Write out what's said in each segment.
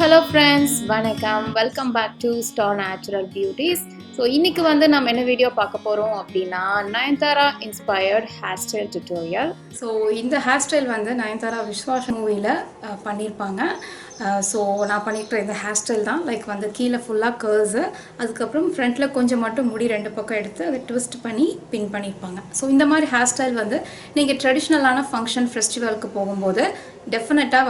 Hello friends, வணக்கம். Welcome back to Starnaturalbeauties. So இன்னைக்கு நம்ம என்ன வீடியோ பார்க்க போறோம் அப்படினா Nayanthara inspired hairstyle tutorial. So இந்த hairstyle நயன்தாரா விஸ்வாஸ் மூவில பண்ணிருப்பாங்க. So நான் பண்ணிருக்கிற இந்த hairstyle தான் லைக் கீழ ஃபுல்லா curls அதுக்கு அப்புறம் ஃப்ரண்ட்ல கொஞ்சம் மட்டும் முடி ரெண்டு பக்கம் எடுத்து அதை ட்விஸ்ட் பண்ணி பின் பண்ணிருப்பாங்க. So இந்த மாதிரி hairstyle நீங்க ட்ரெடிஷனலான ஃபங்க்ஷன் ஃபெஸ்டிவலுக்கு போகும்போது டெஃபினட்டா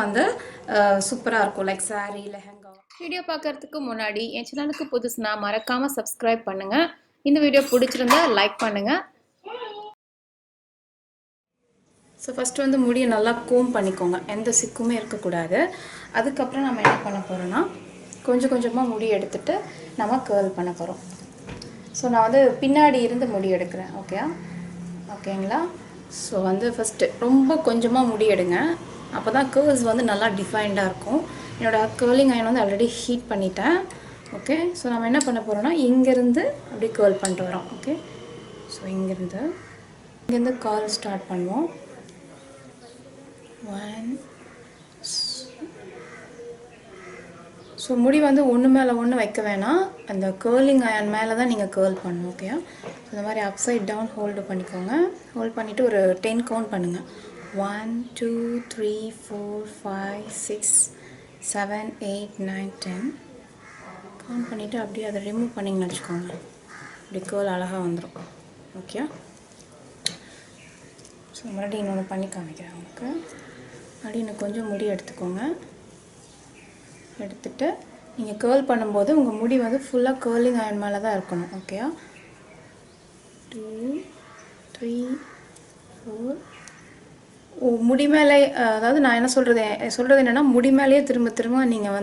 சூப்பரா இருக்கும் லைக் saree லெஹங்கா. வீடியோ பார்க்கிறதுக்கு முன்னாடி என் சேனலுக்கு புதுசுனா மறக்காம subscribe பண்ணுங்க. இந்த வீடியோ பிடிச்சிருந்தா லைக் பண்ணுங்க. ஸோ ஃபஸ்ட்டு முடியை நல்லா கோம் பண்ணிக்கோங்க, எந்த சிக்குமே இருக்கக்கூடாது. அதுக்கப்புறம் நம்ம என்ன பண்ண போகிறோன்னா கொஞ்சம் கொஞ்சமாக முடி எடுத்துகிட்டு நம்ம கேர்ள் பண்ண போகிறோம். ஸோ நான் பின்னாடி இருந்து முடி எடுக்கிறேன். ஓகேங்களா? ஸோ ஃபஸ்ட்டு ரொம்ப கொஞ்சமாக முடி எடுங்க, அப்போ தான் கேர்ள்ஸ் நல்லா டிஃபைன்டாக இருக்கும். என்னோடய கேர்லிங் அயன் ஆல்ரெடி ஹீட் பண்ணிட்டேன். ஓகே, ஸோ நம்ம என்ன பண்ண போகிறோன்னா இங்கேருந்து அப்படியே கேர்ள் பண்ணிட்டு வரோம். ஓகே, ஸோ இங்கேருந்து கால் ஸ்டார்ட் பண்ணுவோம். 1 ஸோ முடி ஒன்று மேலே ஒன்று வைக்க வேணாம், அந்த கேர்லிங் அயன் மேலே தான் நீங்கள் கேர்ள் பண்ணணும். ஓகே, இந்த மாதிரி அப்சைட் டவுன் ஹோல்டு பண்ணிக்கோங்க. ஹோல்ட் பண்ணிவிட்டு ஒரு 10 கவுண்ட் பண்ணுங்கள். 1 2 3 4 5 6 7 8 9 10 கவுண்ட் பண்ணிவிட்டு அப்படியே அதை ரிமூவ் பண்ணிங்கன்னு வச்சுக்கோங்க. அப்படி கேர்ள் அழகாக வந்துடும். ஓகே, ஸோ மறுபடியும் இன்னொன்று பண்ணி காமிக்கிறேன் உங்களுக்கு. அப்படி இன்னும் கொஞ்சம் முடி எடுத்துக்கோங்க. எடுத்துகிட்டு நீங்கள் கேர்ள் பண்ணும்போது உங்கள் முடி ஃபுல்லாக கேர்லிங் அயன் மேலே தான் இருக்கணும். ஓகே, 2 3 4 முடி மேலே, அதாவது நான் என்ன சொல்கிறது என்னென்னா முடி மேலேயே திரும்ப திரும்ப நீங்கள்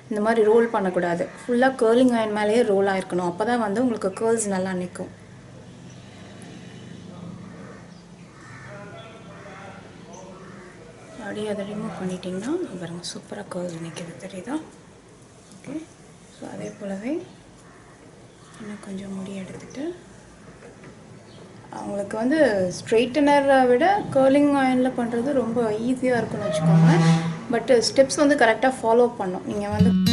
இந்த மாதிரி ரோல் பண்ணக்கூடாது. ஃபுல்லாக கேர்லிங் அயன் மேலேயே ரோல் ஆகிருக்கணும். அப்போ தான் உங்களுக்கு கேர்ள்ஸ் நல்லா நிற்கும். அப்படியே அதை ரிமூவ் பண்ணிட்டிங்கன்னா பாருங்கள் சூப்பராக கேர்ள்ஸ் நிற்கிது, தெரியுதா? ஓகே, ஸோ அதே போலவே இன்னும் கொஞ்சம் முடி எடுத்துகிட்டு அவங்களுக்கு ஸ்ட்ரெயிட்டனரை விட கேர்லிங் அயனில் பண்ணுறது ரொம்ப ஈஸியாக இருக்குன்னு வச்சுக்கோங்க. பட் ஸ்டெப்ஸ் கரெக்டாக ஃபாலோ பண்ணும். நீங்கள்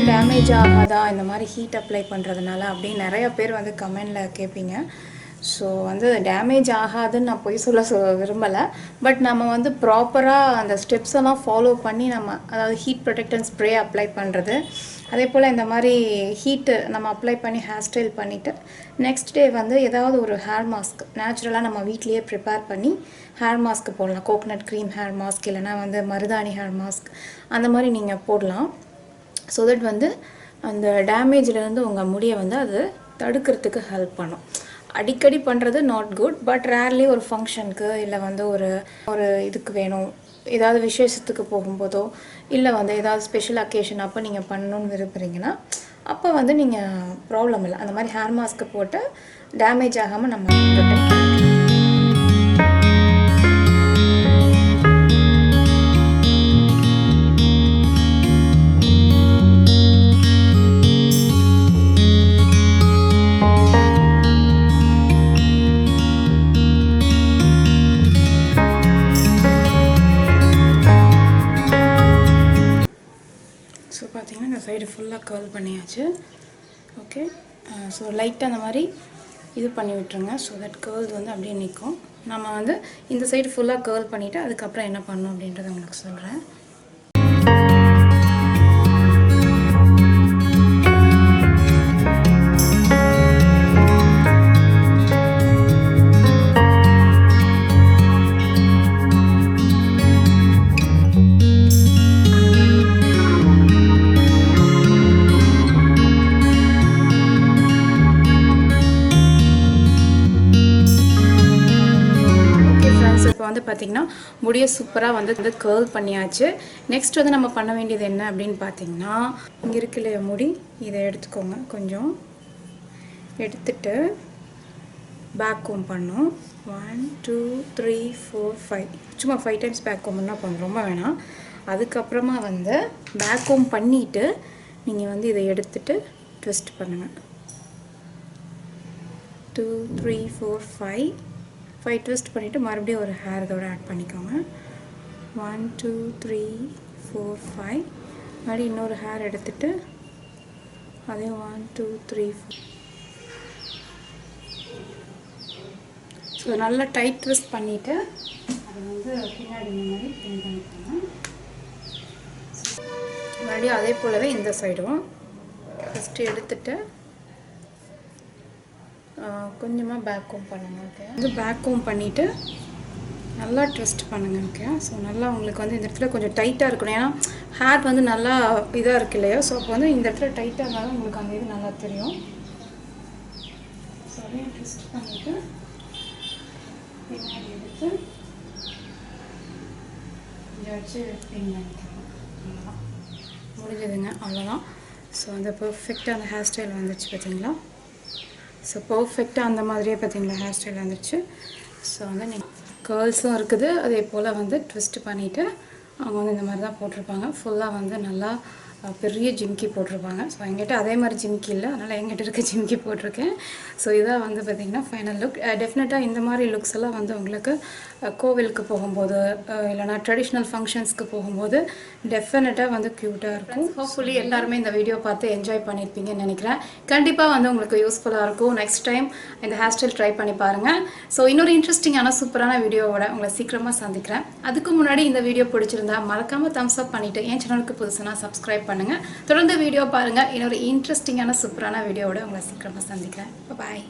டேமேஜ் ஆகாதா இந்த மாதிரி ஹீட் அப்ளை பண்ணுறதுனால அப்படின்னு நிறைய பேர் கமெண்டில் கேட்பீங்க. ஸோ டேமேஜ் ஆகாதுன்னு நான் போய் சொல்ல விரும்பலை. பட் நம்ம ப்ராப்பராக அந்த ஸ்டெப்ஸ் எல்லாம் ஃபாலோ பண்ணி நம்ம அதாவது ஹீட் ப்ரொடெக்டன்ட் ஸ்ப்ரே அப்ளை பண்ணுறது, அதே போல் இந்த மாதிரி ஹீட்டு நம்ம அப்ளை பண்ணி ஹேர் ஸ்டைல் பண்ணிவிட்டு நெக்ஸ்ட் டே ஏதாவது ஒரு ஹேர் மாஸ்க் நேச்சுரலாக நம்ம வீட்லேயே ப்ரிப்பேர் பண்ணி ஹேர் மாஸ்க் போடலாம். கோகனட் க்ரீம் ஹேர் மாஸ்க் இல்லைனா மருதாணி ஹேர் மாஸ்க் அந்த மாதிரி நீங்கள் போடலாம். ஸோ தட் அந்த டேமேஜ்லேருந்து உங்கள் முடியை அது தடுக்கிறதுக்கு ஹெல்ப் பண்ணும். அடிக்கடி பண்ணுறது நாட் குட், பட் ரேர்லி ஒரு ஃபங்க்ஷனுக்கு இல்லை ஒரு இதுக்கு வேணும், ஏதாவது விசேஷத்துக்கு போகும்போதோ இல்லை ஏதாவது ஸ்பெஷல் அக்கேஷன் அப்போ நீங்கள் பண்ணணுன்னு விரும்புகிறீங்கன்னா அப்போ நீங்கள் ப்ராப்ளம் இல்லை, அந்த மாதிரி ஹேர் மாஸ்க்கு போட்டு டேமேஜ் ஆகாமல் நம்ம ப்ரொடெக்ட் பண்ணலாம். ஸோ பார்த்தீங்கன்னா இந்த சைடு ஃபுல்லாக கேர்ள் பண்ணியாச்சு. ஓகே, ஸோ லைட்டாக அந்த மாதிரி இது பண்ணி விட்டுருங்க. ஸோ தட் கேர்ள்ஸ் அப்படியே நிற்கும். நம்ம இந்த சைடு ஃபுல்லாக கேர்ள் பண்ணிவிட்டு அதுக்கப்புறம் என்ன பண்ணணும் அப்படின்றத உங்களுக்கு சொல்கிறேன். இப்போ பார்த்திங்கன்னா முடியை சூப்பராக கேர்ள் பண்ணியாச்சு. நெக்ஸ்ட் நம்ம பண்ண வேண்டியது என்ன அப்படின்னு பார்த்தீங்கன்னா, இங்கே இருக்குல்ல முடி, இதை எடுத்துக்கோங்க. கொஞ்சம் எடுத்துட்டு பேக் கோம் பண்ணும். 1 2 3 4 5 சும்மா 5 டைம்ஸ் பேக் கோம் பண்ணால் போதும், ரொம்ப வேணாம். அதுக்கப்புறமா வந்து பேக் கோம் பண்ணிவிட்டு நீங்கள் வந்து இதை எடுத்துகிட்டு ட்விஸ்ட் பண்ணுங்கள். 2 3 4 5 ட்விஸ்ட் பண்ணிவிட்டு மறுபடியும் ஒரு ஹேர் இதோட ஆட் பண்ணிக்கோங்க. 1 2 3 4 5 மறுபடியும் இன்னொரு ஹேர் எடுத்துகிட்டு அதே 1 2 3 4. ஸோ நல்லா டைட் ட்விஸ்ட் பண்ணிவிட்டு அதை வந்து பின்னாடி இந்த மாதிரி பின் பண்ணிக்கோங்க. மறுபடியும் அதே போலவே இந்த சைடும் ஃபஸ்ட்டு எடுத்துகிட்டு கொஞ்சமாக பேக் கோம் பண்ணுங்கள். ஓகே, வந்து பேக் கோம் பண்ணிவிட்டு நல்லா ட்விஸ்ட் பண்ணுங்கள். ஓகே, ஸோ நல்லா உங்களுக்கு வந்து இந்த இடத்துல கொஞ்சம் டைட்டாக இருக்கணும். ஏன்னா ஹேர் வந்து நல்லா இதாக இருக்கு இல்லையா, ஸோ அப்போ வந்து இந்த இடத்துல டைட்டாக இருந்தாலும் உங்களுக்கு அந்த இது நல்லா தெரியும். ஸோ அதையும் ட்விஸ்ட் பண்ணிவிட்டு பின்னாடி எடுத்து கொஞ்சம் வச்சு பின் பண்ணிக்கலாம். அவ்வளோதான், முடிஞ்சதுங்க, அவ்வளோதான். ஸோ அந்த பர்ஃபெக்டாக அந்த ஹேர் ஸ்டைல் வந்துச்சு பார்த்தீங்களா. ஸோ பர்ஃபெக்டாக அந்த மாதிரியே பார்த்தீங்களா ஹேர் ஸ்டைல் வந்துச்சு. ஸோ வந்து நீங்கள் கேர்ள்ஸும் இருக்குது, அதே போல் வந்து ட்விஸ்ட் பண்ணிவிட்டு அவங்க வந்து இந்த மாதிரி தான் போட்டிருப்பாங்க. ஃபுல்லாக வந்து நல்லா பெரிய ஜிம்கி போட்டிருப்பாங்க. ஸோ எங்கிட்ட அதே மாதிரி ஜிம்கி இல்லை, அதனால் எங்கிட்ட இருக்க ஜிம்கி போட்டிருக்கேன். ஸோ இதாக வந்து பார்த்திங்கன்னா ஃபைனல் லுக். டெஃபினட்டாக இந்த மாதிரி லுக்ஸ் எல்லாம் வந்து உங்களுக்கு கோவிலுக்கு போகும்போது இல்லைனா ட்ரெடிஷ்னல் ஃபங்க்ஷன்ஸ்க்கு போகும்போது டெஃபினட்டாக வந்து க்யூட்டாக இருக்கும். ஹோப்ஃபுல்லி எல்லாருமே இந்த வீடியோ பார்த்து என்ஜாய் பண்ணியிருப்பீங்கன்னு நினைக்கிறேன். கண்டிப்பாக வந்து உங்களுக்கு யூஸ்ஃபுல்லாக இருக்கும். நெக்ஸ்ட் டைம் இந்த ஹேர் ஸ்டைல் ட்ரை பண்ணி பாருங்கள். ஸோ இன்னொரு இன்ட்ரெஸ்டிங்கான சூப்பரான வீடியோவோட உங்களை சீக்கிரமாக சந்திக்கிறேன். அதுக்கு முன்னாடி இந்த வீடியோ பிடிச்சிருந்தா மறக்காமல் தம்ஸ் அப் பண்ணிவிட்டு என் சேனலுக்கு புதுசுனா சப்ஸ்கிரைப் பண்ணுங்கள். தொடர்ந்து வீடியோ பாருங்கள். இன்னொரு இன்ட்ரெஸ்டிங்கான சூப்பரான வீடியோவோட உங்களை சீக்கிரமாக சந்திக்கிறேன். பாய்.